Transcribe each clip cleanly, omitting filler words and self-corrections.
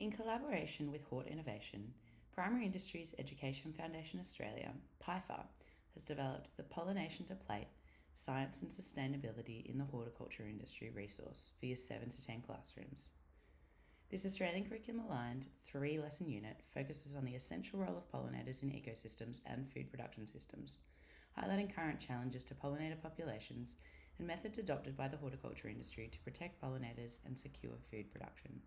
In collaboration with Hort Innovation, Primary Industries Education Foundation Australia, PIFA, has developed the Pollination to Plate Science and Sustainability in the Horticulture Industry resource for Years 7 to 10 classrooms. This Australian curriculum-aligned 3-lesson unit focuses on the essential role of pollinators in ecosystems and food production systems, highlighting current challenges to pollinator populations and methods adopted by the horticulture industry to protect pollinators and secure food production.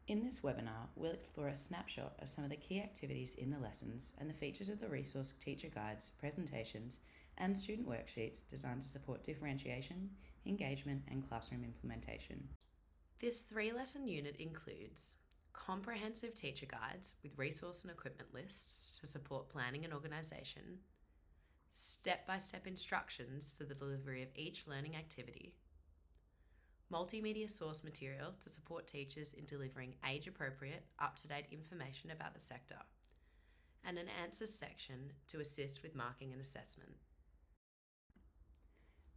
In this webinar, we'll explore a snapshot of some of the key activities in the lessons and the features of the resource teacher guides, presentations, and student worksheets designed to support differentiation, engagement, and classroom implementation. This 3-lesson unit includes comprehensive teacher guides with resource and equipment lists to support planning and organisation, step-by-step instructions for the delivery of each learning activity, multimedia source material to support teachers in delivering age-appropriate, up-to-date information about the sector, and an answers section to assist with marking and assessment.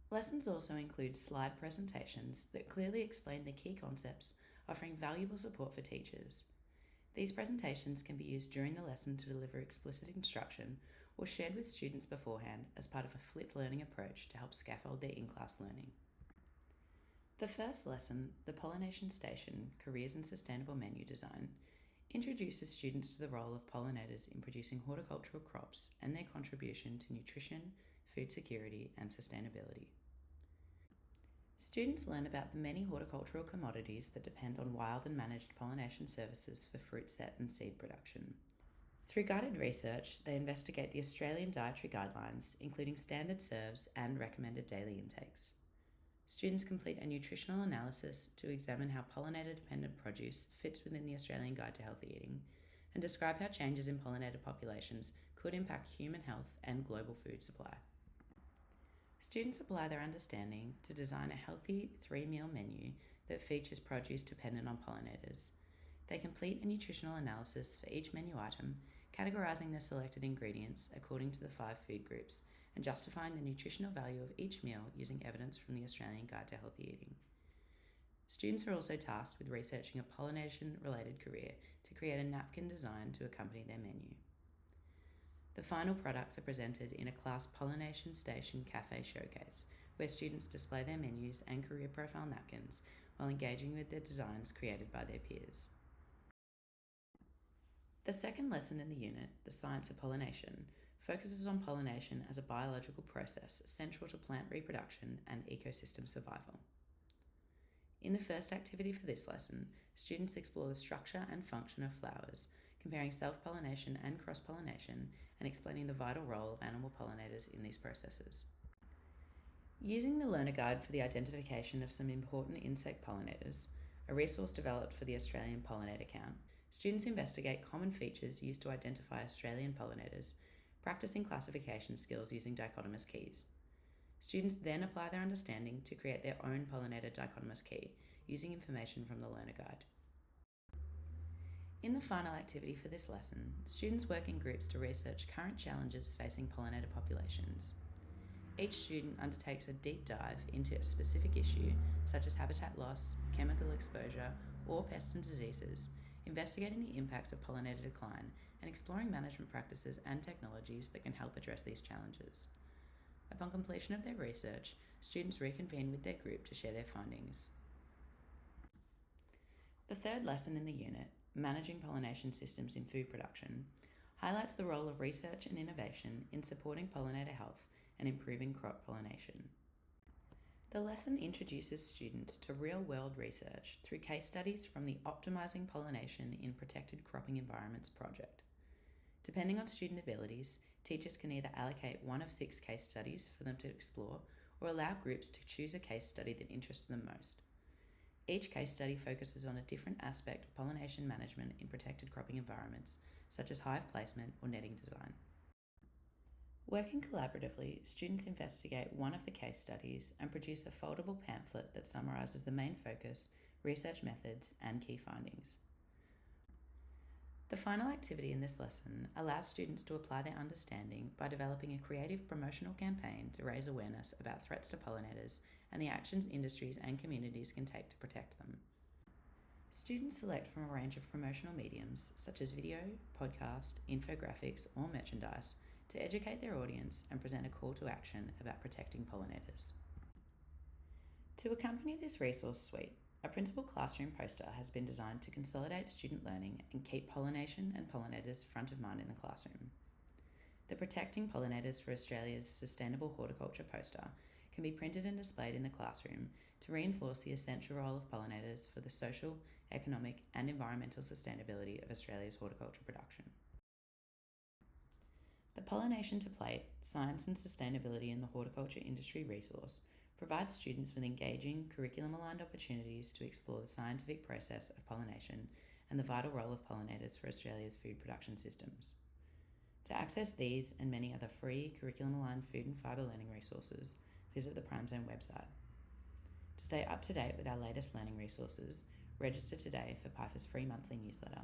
Lessons also include slide presentations that clearly explain the key concepts, offering valuable support for teachers. These presentations can be used during the lesson to deliver explicit instruction or shared with students beforehand as part of a flipped learning approach to help scaffold their in-class learning. The first lesson, the Pollination Station, Careers in Sustainable Menu Design, introduces students to the role of pollinators in producing horticultural crops and their contribution to nutrition, food security, and sustainability. Students learn about the many horticultural commodities that depend on wild and managed pollination services for fruit set and seed production. Through guided research, they investigate the Australian dietary guidelines, including standard serves and recommended daily intakes. Students complete a nutritional analysis to examine how pollinator-dependent produce fits within the Australian Guide to Healthy Eating and describe how changes in pollinator populations could impact human health and global food supply. Students apply their understanding to design a healthy 3-meal menu that features produce dependent on pollinators. They complete a nutritional analysis for each menu item, categorising the selected ingredients according to the 5 food groups and justifying the nutritional value of each meal using evidence from the Australian Guide to Healthy Eating. Students are also tasked with researching a pollination-related career to create a napkin design to accompany their menu. The final products are presented in a class Pollination Station Cafe showcase, where students display their menus and career profile napkins while engaging with the designs created by their peers. The second lesson in the unit, the Science of Pollination, focuses on pollination as a biological process central to plant reproduction and ecosystem survival. In the first activity for this lesson, students explore the structure and function of flowers, comparing self-pollination and cross-pollination, and explaining the vital role of animal pollinators in these processes. Using the learner guide for the identification of some important insect pollinators, a resource developed for the Australian Pollinator Count, students investigate common features used to identify Australian pollinators, practicing classification skills using dichotomous keys. Students then apply their understanding to create their own pollinator dichotomous key, using information from the learner guide. In the final activity for this lesson, students work in groups to research current challenges facing pollinator populations. Each student undertakes a deep dive into a specific issue, such as habitat loss, chemical exposure, or pests and diseases, investigating the impacts of pollinator decline and exploring management practices and technologies that can help address these challenges. Upon completion of their research, students reconvene with their group to share their findings. The third lesson in the unit, Managing Pollination Systems in Food Production, highlights the role of research and innovation in supporting pollinator health and improving crop pollination. The lesson introduces students to real-world research through case studies from the Optimising Pollination in Protected Cropping Environments project. Depending on student abilities, teachers can either allocate 1 of 6 case studies for them to explore or allow groups to choose a case study that interests them most. Each case study focuses on a different aspect of pollination management in protected cropping environments, such as hive placement or netting design. Working collaboratively, students investigate 1 of the case studies and produce a foldable pamphlet that summarises the main focus, research methods, and key findings. The final activity in this lesson allows students to apply their understanding by developing a creative promotional campaign to raise awareness about threats to pollinators and the actions industries and communities can take to protect them. Students select from a range of promotional mediums such as video, podcast, infographics, or merchandise to educate their audience and present a call to action about protecting pollinators. To accompany this resource suite, a printable classroom poster has been designed to consolidate student learning and keep pollination and pollinators front of mind in the classroom. The Protecting Pollinators for Australia's Sustainable Horticulture poster can be printed and displayed in the classroom to reinforce the essential role of pollinators for the social, economic, and environmental sustainability of Australia's horticulture production. The Pollination to Plate, Science and Sustainability in the Horticulture Industry resource provides students with engaging, curriculum-aligned opportunities to explore the scientific process of pollination and the vital role of pollinators for Australia's food production systems. To access these and many other free, curriculum-aligned food and fibre learning resources, visit the Prime Zone website. To stay up to date with our latest learning resources, register today for PIFA's free monthly newsletter.